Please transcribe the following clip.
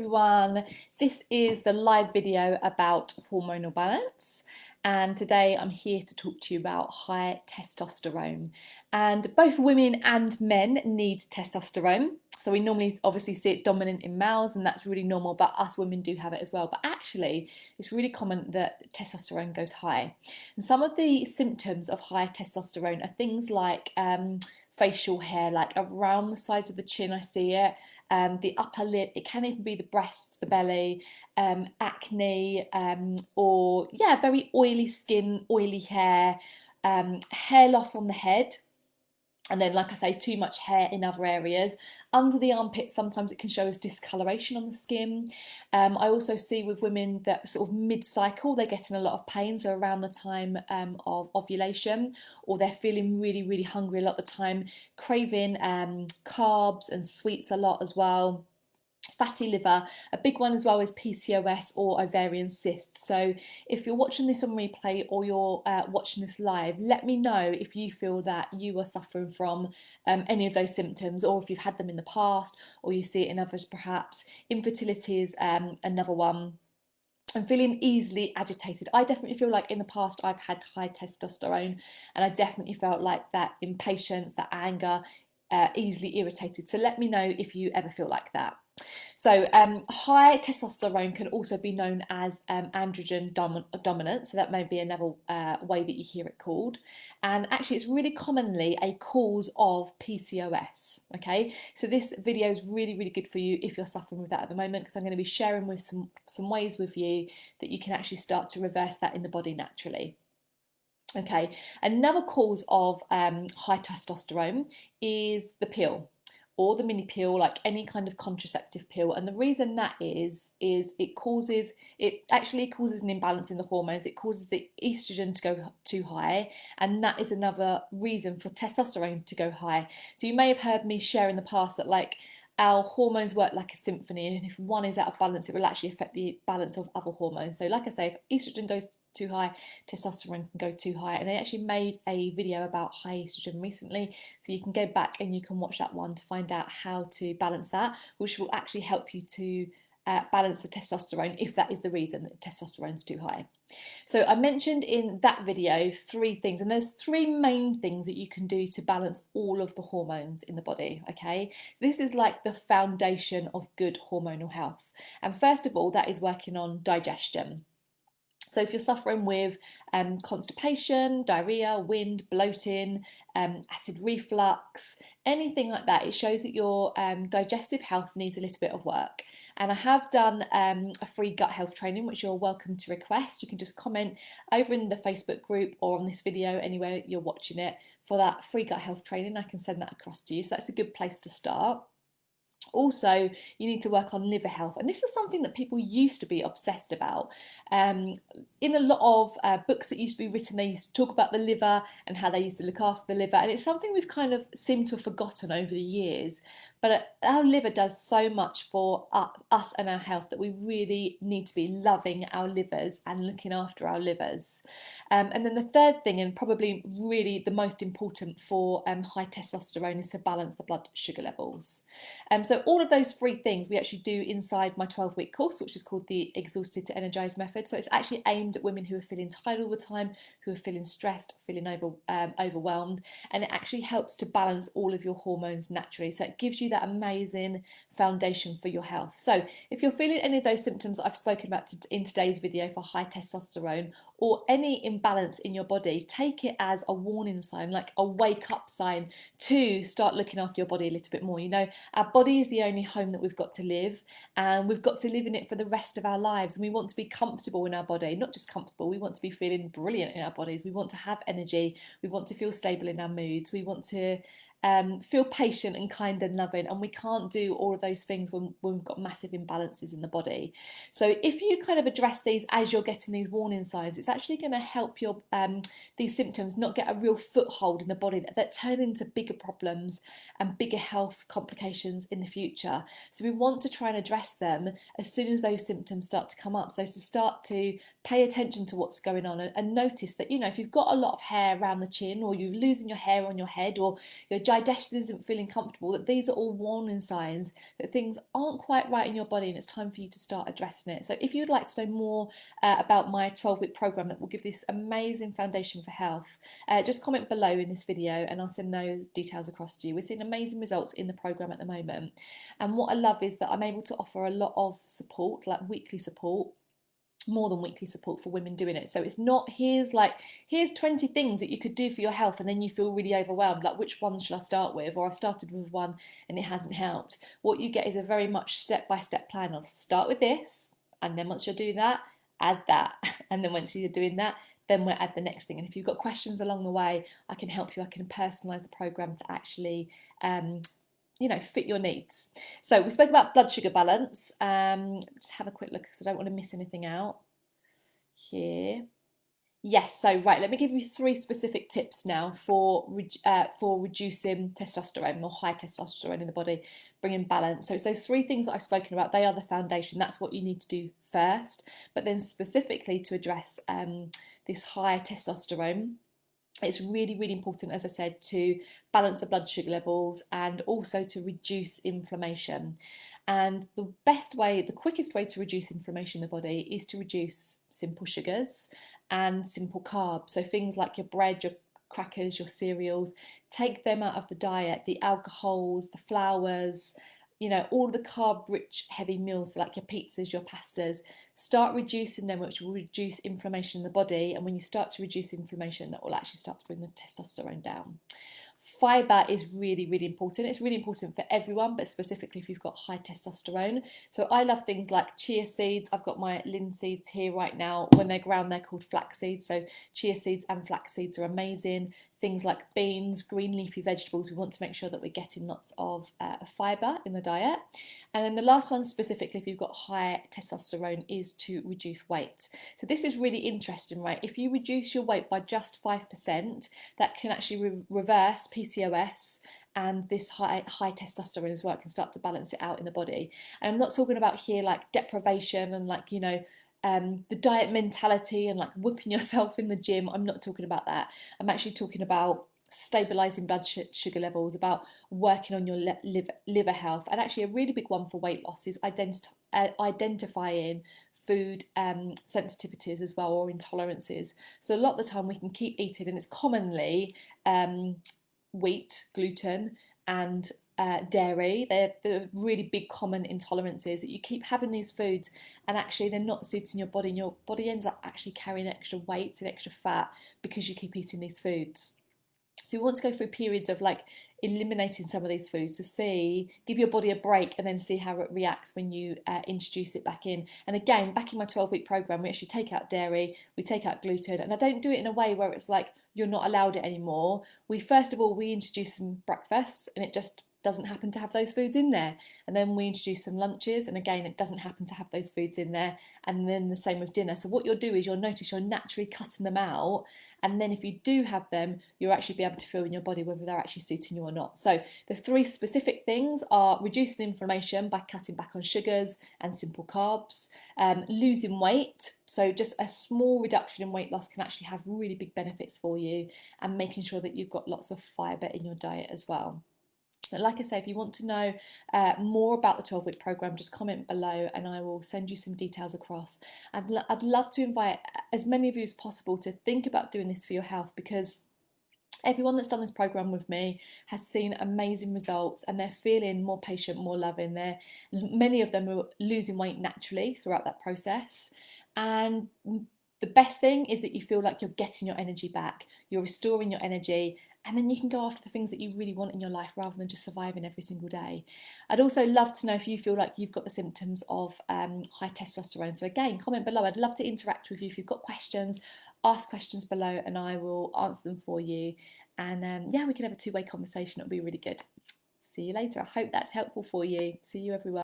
everyone, this is the live video about hormonal balance, and today I'm here to talk to you about high testosterone. And both women and men need testosterone. So we normally obviously see it dominant in males, and that's really normal, but us women do have it as well. But actually it's really common that testosterone goes high. And some of the symptoms of high testosterone are things like facial hair, like around the sides of the chin, I see it. The upper lip, it can even be the breasts, the belly, acne, or yeah, very oily skin, oily hair, hair loss on the head. And then, like I say, too much hair in other areas. Under the armpit, sometimes it can show as discoloration on the skin. I also see with women that sort of mid-cycle, they're getting a lot of pain, so around the time of ovulation, or they're feeling really, really hungry a lot of the time, craving carbs and sweets a lot as well. Fatty liver, a big one as well is PCOS or ovarian cysts. So if you're watching this on replay or you're watching this live, let me know if you feel that you are suffering from any of those symptoms, or if you've had them in the past or you see it in others perhaps. Infertility is another one. I'm feeling easily agitated. I definitely feel like in the past I've had high testosterone, and I definitely felt like that impatience, that anger, easily irritated. So let me know if you ever feel like that. So high testosterone can also be known as androgen dominant, so that may be another way that you hear it called. And actually it's really commonly a cause of PCOS, okay? So this video is really, really good for you if you're suffering with that at the moment, because I'm going to be sharing with some ways with you that you can actually start to reverse that in the body naturally. Okay, another cause of high testosterone is the pill or the mini pill, like any kind of contraceptive pill. And the reason that is it actually causes an imbalance in the hormones. It causes the estrogen to go too high, and that is another reason for testosterone to go high. So you may have heard me share in the past that like our hormones work like a symphony, and if one is out of balance, it will actually affect the balance of other hormones. So like I say, if estrogen goes too high, testosterone can go too high. And I actually made a video about high estrogen recently, so you can go back and you can watch that one to find out how to balance that, which will actually help you to balance the testosterone if that is the reason that testosterone is too high. So I mentioned in that video 3 things, and there's 3 main things that you can do to balance all of the hormones in the body, okay? This is like the foundation of good hormonal health. And first of all, that is working on digestion. So if you're suffering with constipation, diarrhea, wind, bloating, acid reflux, anything like that, it shows that your digestive health needs a little bit of work. And I have done a free gut health training, which you're welcome to request. You can just comment over in the Facebook group or on this video, anywhere you're watching it, for that free gut health training. I can send that across to you. So that's a good place to start. Also, you need to work on liver health, and this is something that people used to be obsessed about. In a lot of books that used to be written, they used to talk about the liver and how they used to look after the liver, and it's something we've kind of seemed to have forgotten over the years. But our liver does so much for us and our health that we really need to be loving our livers and looking after our livers. And then the third thing, and probably really the most important for high testosterone, is to balance the blood sugar levels. So all of those 3 things we actually do inside my 12-week course, which is called the Exhausted to Energized method. So it's actually aimed at women who are feeling tired all the time, who are feeling stressed, feeling overwhelmed, and it actually helps to balance all of your hormones naturally. So it gives you that amazing foundation for your health. So if you're feeling any of those symptoms that I've spoken about in today's video for high testosterone, or any imbalance in your body, take it as a warning sign, like a wake up sign to start looking after your body a little bit more. You know, our body is the only home that we've got to live, and we've got to live in it for the rest of our lives. And we want to be comfortable in our body, not just comfortable, we want to be feeling brilliant in our bodies. We want to have energy, we want to feel stable in our moods, we want to feel patient and kind and loving, and we can't do all of those things when we've got massive imbalances in the body. So if you kind of address these as you're getting these warning signs, it's actually going to help your these symptoms not get a real foothold in the body that turn into bigger problems and bigger health complications in the future. So we want to try and address them as soon as those symptoms start to come up. So to start to pay attention to what's going on, and notice that, you know, if you've got a lot of hair around the chin, or you're losing your hair on your head, or you're digestion isn't feeling comfortable, that these are all warning signs that things aren't quite right in your body and it's time for you to start addressing it. So if you'd like to know more about my 12-week program that will give this amazing foundation for health, just comment below in this video and I'll send those details across to you. We're seeing amazing results in the program at the moment, and what I love is that I'm able to offer a lot of support, like weekly support, more than weekly support for women doing it. So it's not here's 20 things that you could do for your health and then you feel really overwhelmed, like which one should I start with, or I've started with one and it hasn't helped. What you get is a very much step-by-step plan of start with this, and then once you're doing that, add that, and then once you're doing that, then we'll add the next thing. And if you've got questions along the way, I can help you. I can personalise the program to actually fit your needs. So we spoke about blood sugar balance. Just have a quick look because I don't want to miss anything out here. Yes, so right, let me give you 3 specific tips now for reducing testosterone, or high testosterone in the body, bringing balance. So it's those 3 things that I've spoken about. They are the foundation. That's what you need to do first. But then specifically to address this high testosterone, it's really, really important, as I said, to balance the blood sugar levels and also to reduce inflammation. And the quickest way to reduce inflammation in the body is to reduce simple sugars and simple carbs. So things like your bread, your crackers, your cereals, take them out of the diet, the alcohols, the flours, all the carb-rich heavy meals, like your pizzas, your pastas. Start reducing them, which will reduce inflammation in the body. And when you start to reduce inflammation, that will actually start to bring the testosterone down. Fibre is really, really important. It's really important for everyone, but specifically if you've got high testosterone. So I love things like chia seeds. I've got my linseeds here right now. When they're ground, they're called flax seeds. So chia seeds and flax seeds are amazing. Things like beans, green leafy vegetables. We want to make sure that we're getting lots of fibre in the diet. And then the last one, specifically if you've got high testosterone, is to reduce weight. So this is really interesting, right? If you reduce your weight by just 5%, that can actually reverse PCOS and this high testosterone as well. It can start to balance it out in the body. And I'm not talking about here like deprivation and the diet mentality and like whipping yourself in the gym. I'm not talking about that. I'm actually talking about stabilising blood sugar levels, about working on your liver health. And actually a really big one for weight loss is identifying food sensitivities as well, or intolerances. So a lot of the time we can keep eating, and it's commonly wheat, gluten and dairy. They're the really big common intolerances that you keep having these foods and actually they're not suiting your body, and your body ends up actually carrying extra weight and extra fat because you keep eating these foods. So we want to go through periods of like eliminating some of these foods to give your body a break and then see how it reacts when you introduce it back in. And again, back in my 12-week program, we actually take out dairy, we take out gluten, and I don't do it in a way where it's like you're not allowed it anymore. First of all, we introduce some breakfasts, and it just doesn't happen to have those foods in there. And then we introduce some lunches, and again, it doesn't happen to have those foods in there. And then the same with dinner. So what you'll do is you'll notice you're naturally cutting them out. And then if you do have them, you'll actually be able to feel in your body whether they're actually suiting you or not. So the 3 specific things are reducing inflammation by cutting back on sugars and simple carbs, losing weight. So just a small reduction in weight loss can actually have really big benefits for you, and making sure that you've got lots of fibre in your diet as well. Like I say, if you want to know more about the 12-week program, just comment below and I will send you some details across. I'd love to invite as many of you as possible to think about doing this for your health, because everyone that's done this program with me has seen amazing results and they're feeling more patient, more loving. Many of them are losing weight naturally throughout that process. And the best thing is that you feel like you're getting your energy back, you're restoring your energy, and then you can go after the things that you really want in your life rather than just surviving every single day. I'd also love to know if you feel like you've got the symptoms of high testosterone. So again, comment below. I'd love to interact with you. If you've got questions, ask questions below and I will answer them for you. And yeah, we can have a 2-way conversation. It'll be really good. See you later. I hope that's helpful for you. See you everyone.